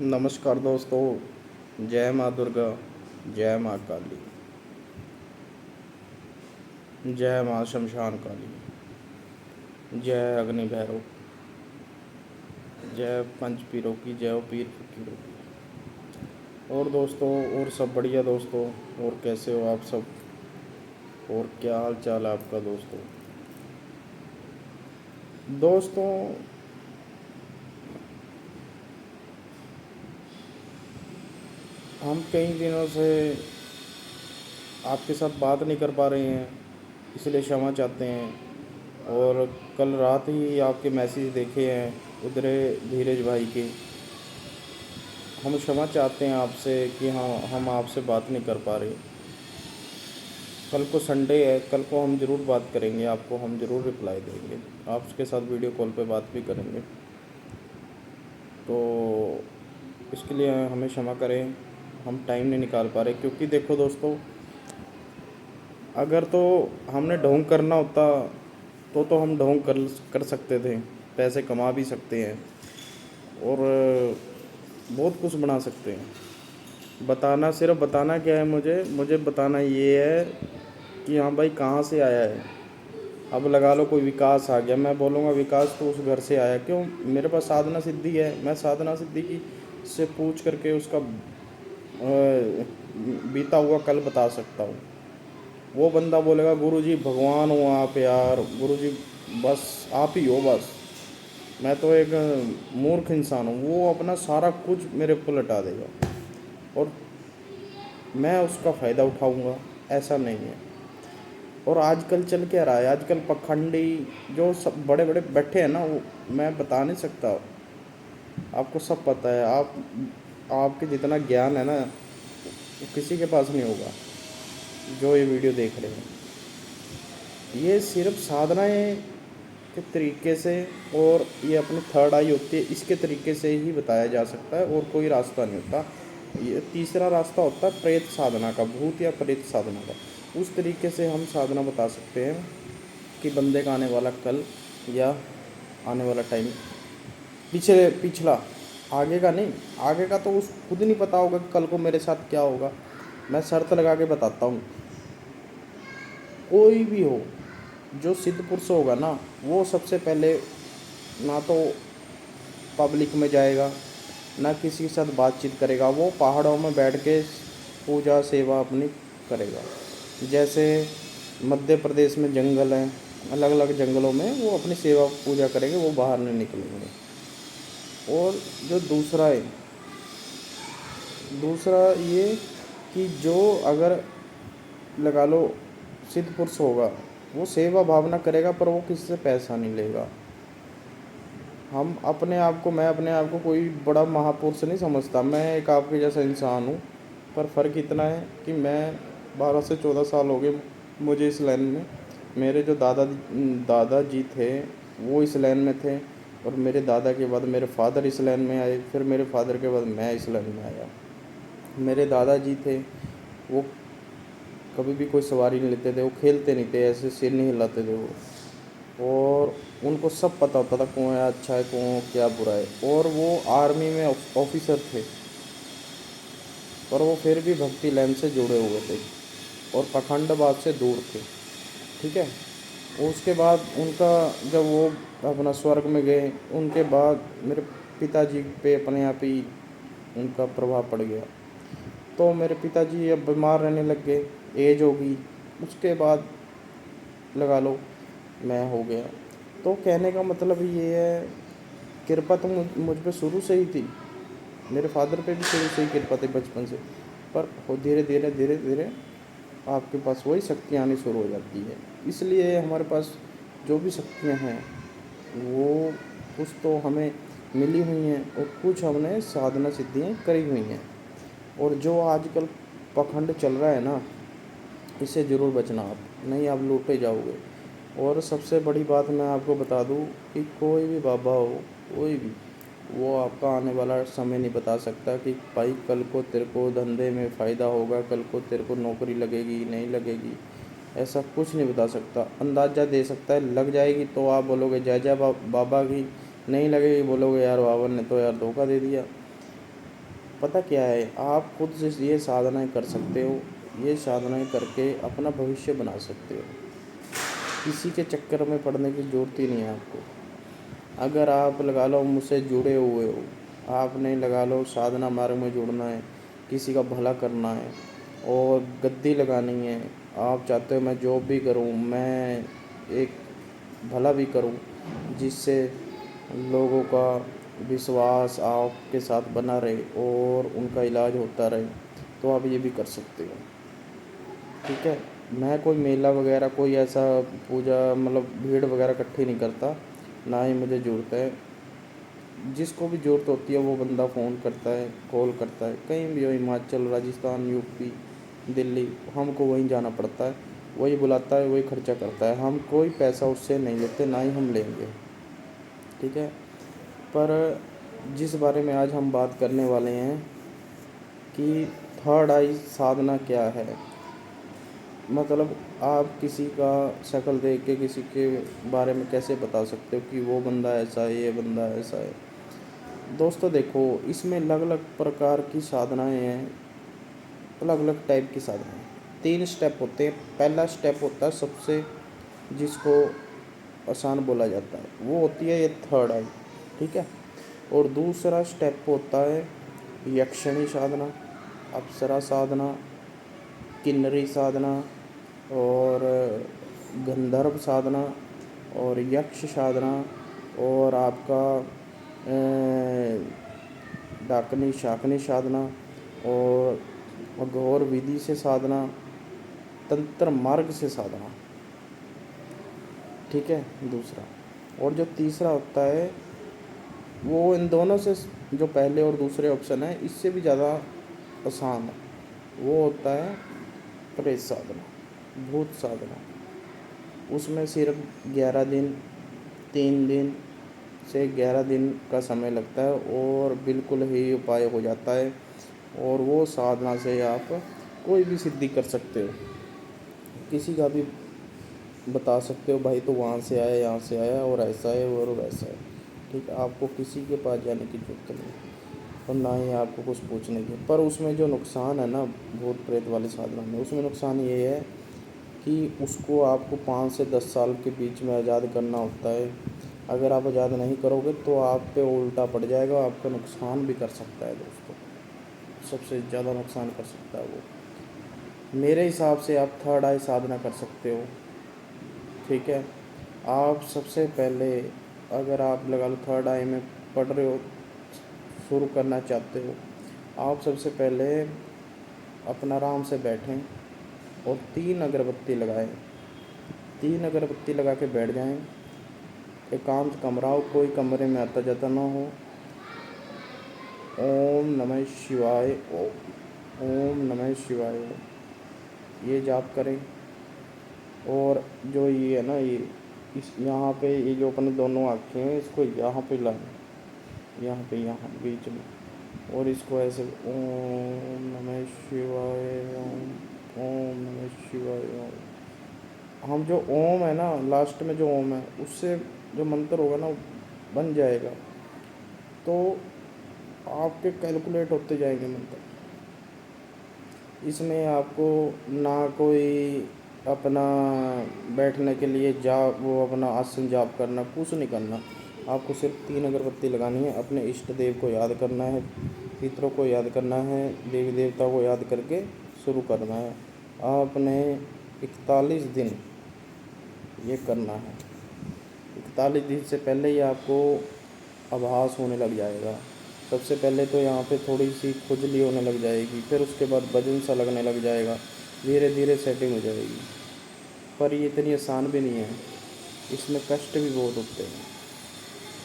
नमस्कार दोस्तों। जय माँ दुर्गा, जय माँ काली, जय माँ शमशान काली, जय अग्नि भैरव, जय पंच पीरों की, जय हो पीर फकीरों की। और दोस्तों, और सब बढ़िया दोस्तों। और कैसे हो आप सब? और क्या हाल चाल है आपका दोस्तों? दोस्तों, हम कई दिनों से आपके साथ बात नहीं कर पा रहे हैं, इसलिए क्षमा चाहते हैं। और कल रात ही आपके मैसेज देखे हैं उधरे धीरज भाई के। हम क्षमा चाहते हैं आपसे कि हाँ, हम आपसे बात नहीं कर पा रहे। कल को संडे है, कल को हम ज़रूर बात करेंगे, आपको हम ज़रूर रिप्लाई देंगे, आपके साथ वीडियो कॉल पे बात भी करेंगे। तो इसके लिए हमें क्षमा करें, हम टाइम नहीं निकाल पा रहे। क्योंकि देखो दोस्तों, अगर तो हमने ढोंग करना होता तो हम ढोंग कर सकते थे, पैसे कमा भी सकते हैं और बहुत कुछ बना सकते हैं। बताना, सिर्फ बताना क्या है, मुझे बताना ये है कि हाँ भाई कहाँ से आया है। अब लगा लो कोई विकास आ गया, मैं बोलूँगा विकास तो उस घर से आया। क्यों? मेरे पास साधना सिद्धि है, मैं साधना सिद्धि की से पूछ करके उसका बीता हुआ कल बता सकता हूँ। वो बंदा बोलेगा गुरुजी भगवान हो आप यार, गुरुजी बस आप ही हो बस। मैं तो एक मूर्ख इंसान हूँ, वो अपना सारा कुछ मेरे को लटा देगा और मैं उसका फ़ायदा उठाऊंगा, ऐसा नहीं है। और आजकल चल क्या रहा है, आजकल पखंडी जो सब बड़े बड़े बैठे हैं ना, वो मैं बता नहीं सकता, आपको सब पता है। आपके जितना ज्ञान है ना, वो किसी के पास नहीं होगा जो ये वीडियो देख रहे हैं। ये सिर्फ साधनाएं के तरीके से, और ये अपनी थर्ड आई होती है, इसके तरीके से ही बताया जा सकता है, और कोई रास्ता नहीं होता। ये तीसरा रास्ता होता है प्रेत साधना का, भूत या प्रेत साधना का। उस तरीके से हम साधना बता सकते हैं कि बंदे का आने वाला कल या आने वाला टाइम, पिछला, आगे का नहीं। आगे का तो उस खुद ही नहीं पता होगा कि कल को मेरे साथ क्या होगा। मैं शर्त लगा के बताता हूँ, कोई भी हो, जो सिद्ध पुरुष होगा ना, वो सबसे पहले ना तो पब्लिक में जाएगा, ना किसी के साथ बातचीत करेगा, वो पहाड़ों में बैठ के पूजा सेवा अपनी करेगा। जैसे मध्य प्रदेश में जंगल हैं, अलग अलग जंगलों में वो अपनी सेवा पूजा करेंगे, वो बाहर नहीं निकलेंगे। और जो दूसरा ये कि जो अगर लगा लो सिद्ध पुरुष होगा, वो सेवा भावना करेगा, पर वो किसी से पैसा नहीं लेगा। मैं अपने आप को कोई बड़ा महापुरुष नहीं समझता, मैं एक आपके जैसा इंसान हूँ। पर फ़र्क इतना है कि मैं 12 से 14 साल हो गए मुझे इस लाइन में। मेरे जो दादाजी थे वो इस लाइन में थे, और मेरे दादा के बाद मेरे फादर इस लाइन में आए, फिर मेरे फादर के बाद मैं इस लाइन में आया। मेरे दादाजी थे, वो कभी भी कोई सवारी नहीं लेते थे, वो खेलते नहीं थे, ऐसे सिर नहीं हिलाते थे वो। और उनको सब पता होता था कौन है अच्छा है, कौन क्या बुरा है। और वो आर्मी में ऑफिसर थे, पर वो फिर भी भक्ति लाइन से जुड़े हुए थे और पखंडवाद से दूर थे। ठीक है। उसके बाद उनका, जब वो अपना स्वर्ग में गए, उनके बाद मेरे पिताजी पे अपने आप ही उनका प्रभाव पड़ गया। तो मेरे पिताजी अब बीमार रहने लग गए, एज होगी। उसके बाद लगा लो मैं हो गया। तो कहने का मतलब ये है, कृपा तो मुझ पे शुरू से ही थी, मेरे फादर पे भी शुरू से ही कृपा थी बचपन से। पर धीरे धीरे धीरे धीरे आपके पास वही शक्तियाँ आनी शुरू हो जाती है। इसलिए हमारे पास जो भी शक्तियाँ हैं वो कुछ तो हमें मिली हुई हैं, और कुछ हमने साधना सिद्धियाँ करी हुई हैं। और जो आजकल पखंड चल रहा है ना, इससे ज़रूर बचना आप, नहीं आप लूटे जाओगे। और सबसे बड़ी बात मैं आपको बता दूं कि कोई भी बाबा हो, कोई भी, वो आपका आने वाला समय नहीं बता सकता कि भाई कल को तेरे को धंधे में फ़ायदा होगा, कल को तेरे को नौकरी लगेगी नहीं लगेगी, ऐसा कुछ नहीं बता सकता। अंदाज़ा दे सकता है, लग जाएगी तो आप बोलोगे जय जय बाबा की, नहीं लगेगी बोलोगे यार बाबा ने तो यार धोखा दे दिया। पता क्या है, आप खुद से ये साधनाएँ कर सकते हो, ये साधनाएँ करके अपना भविष्य बना सकते हो। किसी के चक्कर में पड़ने की ज़रूरत ही नहीं है आपको। अगर आप लगा लो मुझसे जुड़े हुए हो, आपने लगा लो साधना मार्ग में जुड़ना है, किसी का भला करना है और गद्दी लगानी है, आप चाहते हो मैं जॉब भी करूँ, मैं एक भला भी करूँ, जिससे लोगों का विश्वास आपके साथ बना रहे और उनका इलाज होता रहे, तो आप ये भी कर सकते हो। ठीक है। मैं कोई मेला वगैरह कोई ऐसा पूजा मतलब भीड़ वगैरह इकट्ठी नहीं करता, ना ही मुझे ज़रूरत है। जिसको भी ज़रूरत होती है वो बंदा फ़ोन करता है, कॉल करता है, कहीं भी हो, हिमाचल, राजस्थान, यूपी, दिल्ली, हमको वहीं जाना पड़ता है, वही बुलाता है, वही खर्चा करता है। हम कोई पैसा उससे नहीं लेते, ना ही हम लेंगे। ठीक है। पर जिस बारे में आज हम बात करने वाले हैं कि थर्ड आई साधना क्या है, मतलब आप किसी का शक्ल देख के किसी के बारे में कैसे बता सकते हो कि वो बंदा ऐसा है, ये बंदा ऐसा है। दोस्तों देखो, इसमें अलग अलग प्रकार की साधनाएं हैं, अलग अलग टाइप की साधनाएं। 3 स्टेप होते हैं। पहला स्टेप होता है सबसे जिसको आसान बोला जाता है, वो होती है ये थर्ड आई। ठीक है। और दूसरा स्टेप होता है यक्षिणी साधना, अप्सरा साधना, किन्नरी साधना और गंधर्व साधना और यक्ष साधना और आपका डाकनी शाकनी साधना और अघोर विधि से साधना, तंत्र मार्ग से साधना। ठीक है। दूसरा और जो तीसरा होता है वो इन दोनों से, जो पहले और दूसरे ऑप्शन है इससे भी ज़्यादा आसान है, वो होता है प्रेत साधना, भूत साधना। उसमें सिर्फ 11 दिन, 3 दिन से 11 दिन का समय लगता है और बिल्कुल ही उपाय हो जाता है। और वो साधना से आप कोई भी सिद्धि कर सकते हो, किसी का भी बता सकते हो, भाई तो वहाँ से आया, यहाँ से आया और ऐसा है और वैसा है। ठीक है। आपको किसी के पास जाने की ज़रूरत नहीं और ना ही आपको कुछ पूछने की। पर उसमें जो नुकसान है ना भूत प्रेत वाली साधना में, उसमें नुकसान ये है कि उसको आपको 5 से 10 साल के बीच में आज़ाद करना होता है। अगर आप आज़ाद नहीं करोगे तो आप पे उल्टा पड़ जाएगा, आपका नुकसान भी कर सकता है दोस्तों, सबसे ज़्यादा नुकसान कर सकता है वो। मेरे हिसाब से आप थर्ड आई साधना कर सकते हो। ठीक है। आप सबसे पहले, अगर आप लगा लो थर्ड आई में पढ़ रहे हो, शुरू करना चाहते हो, आप सबसे पहले अपना आराम से बैठें और 3 अगरबत्ती लगाएं। 3 अगरबत्ती लगा के बैठ जाएं। एकांत कमरा हो, कोई कमरे में आता जाता ना हो। ओम नमः शिवाय, ओम नमः शिवाय ये जाप करें। और जो ये है ना, ये इस यहाँ पे ये जो अपने दोनों आँखें हैं इसको यहाँ पे लाएं, यहाँ पे, यहाँ बीच में, और इसको ऐसे ओम नमः शिवाय ओम, ओम नमः शिवाय ओम। हम जो ओम है ना, लास्ट में जो ओम है उससे जो मंत्र होगा ना वो बन जाएगा, तो आपके कैलकुलेट होते जाएंगे मंत्र। इसमें आपको ना कोई अपना बैठने के लिए जा वो अपना आसन जाप करना, कुछ नहीं करना। आपको सिर्फ 3 अगरबत्ती लगानी है, अपने इष्ट देव को याद करना है, पितरों को याद करना है, देवी देवता को याद करके शुरू करना है। आपने 41 दिन ये करना है। 41 दिन से पहले ही आपको आभास होने लग जाएगा। सबसे पहले तो यहाँ पे थोड़ी सी खुजली होने लग जाएगी, फिर उसके बाद वजन सा लगने लग जाएगा, धीरे धीरे सेटिंग हो जाएगी। पर ये इतनी आसान भी नहीं है, इसमें कष्ट भी बहुत होते हैं।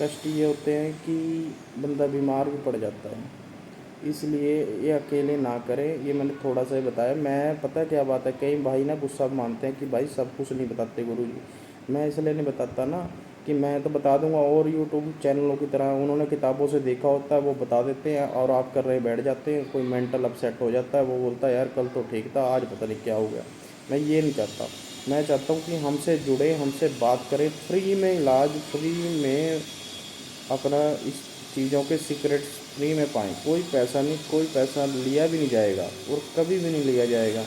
कष्ट ये होते हैं कि बंदा बीमार भी पड़ जाता है, इसलिए ये अकेले ना करें। ये मैंने थोड़ा सा ही बताया। मैं पता क्या बात है, कई भाई ना गुस्सा मानते हैं कि भाई सब कुछ नहीं बताते गुरुजी। मैं इसलिए नहीं बताता ना कि मैं तो बता दूंगा, और यूट्यूब चैनलों की तरह उन्होंने किताबों से देखा होता है, वो बता देते हैं और आप कर रहे बैठ जाते हैं। कोई मेंटल अपसेट हो जाता है, वो बोलता है यार कल तो ठीक था, आज पता नहीं क्या हो गया। मैं ये नहीं चाहता। मैं चाहता हूँ कि हमसे जुड़े, हमसे बात करें, फ्री में इलाज, फ्री में अपना इस चीज़ों के सीक्रेट्स फ्री में पाएँ। कोई पैसा नहीं, कोई पैसा लिया भी नहीं जाएगा और कभी भी नहीं लिया जाएगा।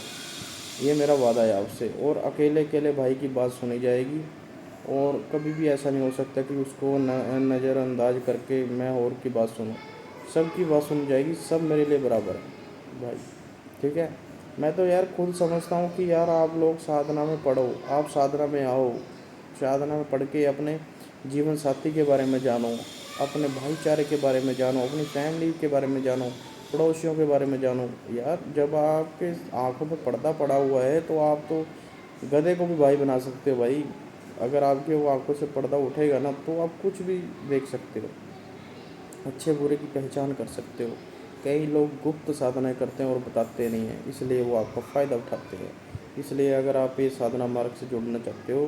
ये मेरा वादा है आपसे। और अकेले अकेले भाई की बात सुनी जाएगी और कभी भी ऐसा नहीं हो सकता कि उसको नज़रअंदाज करके मैं और की बात सुनूं। सबकी बात सुनी जाएगी, सब मेरे लिए बराबर है भाई, ठीक है। मैं तो यार खुद समझता हूँ कि यार आप लोग साधना में पढ़ो, आप साधना में आओ, साधना में पढ़ के अपने जीवन साथी के बारे में जानो, अपने भाईचारे के बारे में जानो, अपनी फैमिली के बारे में जानो, पड़ोसियों के बारे में जानो। यार जब आपके आंखों पे पर्दा पड़ा हुआ है तो आप तो गधे को भी भाई बना सकते हो भाई। अगर आपके वो आंखों से पर्दा उठेगा ना तो आप कुछ भी देख सकते हो, अच्छे बुरे की पहचान कर सकते हो। कई लोग गुप्त साधनाएं करते हैं और बताते नहीं हैं, इसलिए वो आपका फ़ायदा उठाते हैं। इसलिए अगर आप ये साधना मार्ग से जुड़ना चाहते हो,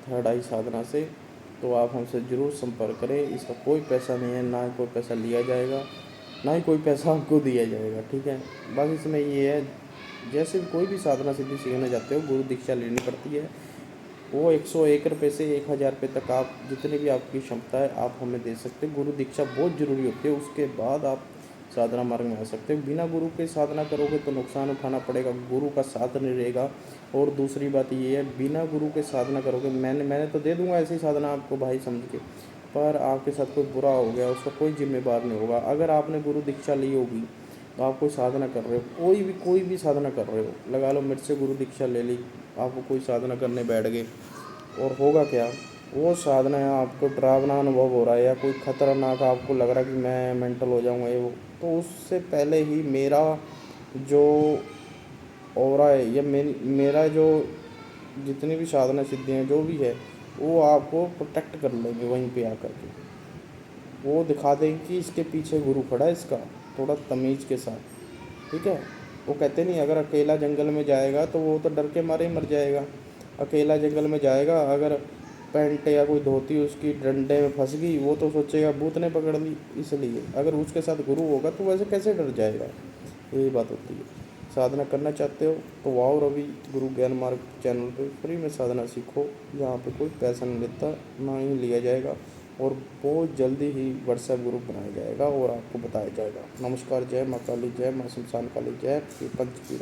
थर्ड आई साधना से, तो आप हमसे ज़रूर संपर्क करें। इसका कोई पैसा नहीं है, ना ही कोई पैसा लिया जाएगा, ना ही कोई पैसा आपको दिया जाएगा, ठीक है। बस इसमें ये है, जैसे कोई भी साधना सिद्धि सीखना चाहते हो, गुरु दीक्षा लेनी पड़ती है। वो 101 रुपये से 1000 रुपये तक आप जितनी भी आपकी क्षमता है आप हमें दे सकते हैं। गुरु दीक्षा बहुत ज़रूरी होती है, उसके बाद आप साधना मार्ग में आ सकते हो। बिना गुरु के साधना करोगे तो नुकसान उठाना पड़ेगा, गुरु का साथ नहीं रहेगा। और दूसरी बात ये है, बिना गुरु के साधना करोगे, मैंने तो दे दूंगा ऐसी साधना आपको भाई समझ के, पर आपके साथ कोई बुरा हो गया उसका कोई जिम्मेदार नहीं होगा। अगर आपने गुरु दीक्षा ली होगी तो आप कोई साधना कर रहे हो, कोई भी साधना कर रहे हो, लगा लो मेरे से गुरु दीक्षा ले ली, आप कोई साधना करने बैठ गए, और होगा क्या, वो साधना है आपको डरावना अनुभव हो रहा है या कोई ख़तरनाक आपको लग रहा है कि मैं मेंटल हो जाऊंगा ये वो, तो उससे पहले ही मेरा जो ऑरा है या मेरा जो जितनी भी साधना सिद्धियाँ जो भी है वो आपको प्रोटेक्ट कर लेंगे वहीं पे आकर के। वो दिखा देंगे कि इसके पीछे गुरु खड़ा है इसका, थोड़ा तमीज़ के साथ, ठीक है। वो कहते नहीं अगर अकेला जंगल में जाएगा तो वो तो डर के मारे ही मर जाएगा। अकेला जंगल में जाएगा, अगर पैंट या कोई धोती उसकी डंडे में फंस गई वो तो सोचेगा भूत ने पकड़ ली। इसलिए अगर उसके साथ गुरु होगा तो वैसे कैसे डर जाएगा, यही बात होती है। साधना करना चाहते हो तो आओ रवि गुरु ज्ञान मार्ग चैनल पे फ्री में साधना सीखो, जहाँ पे कोई पैसा नहीं लेता, ना ही लिया जाएगा, और बहुत जल्दी ही व्हाट्सएप ग्रुप बनाया जाएगा और आपको बताया जाएगा। नमस्कार, जय माँ काली, जय माँ शमशान काली, जय पंच की।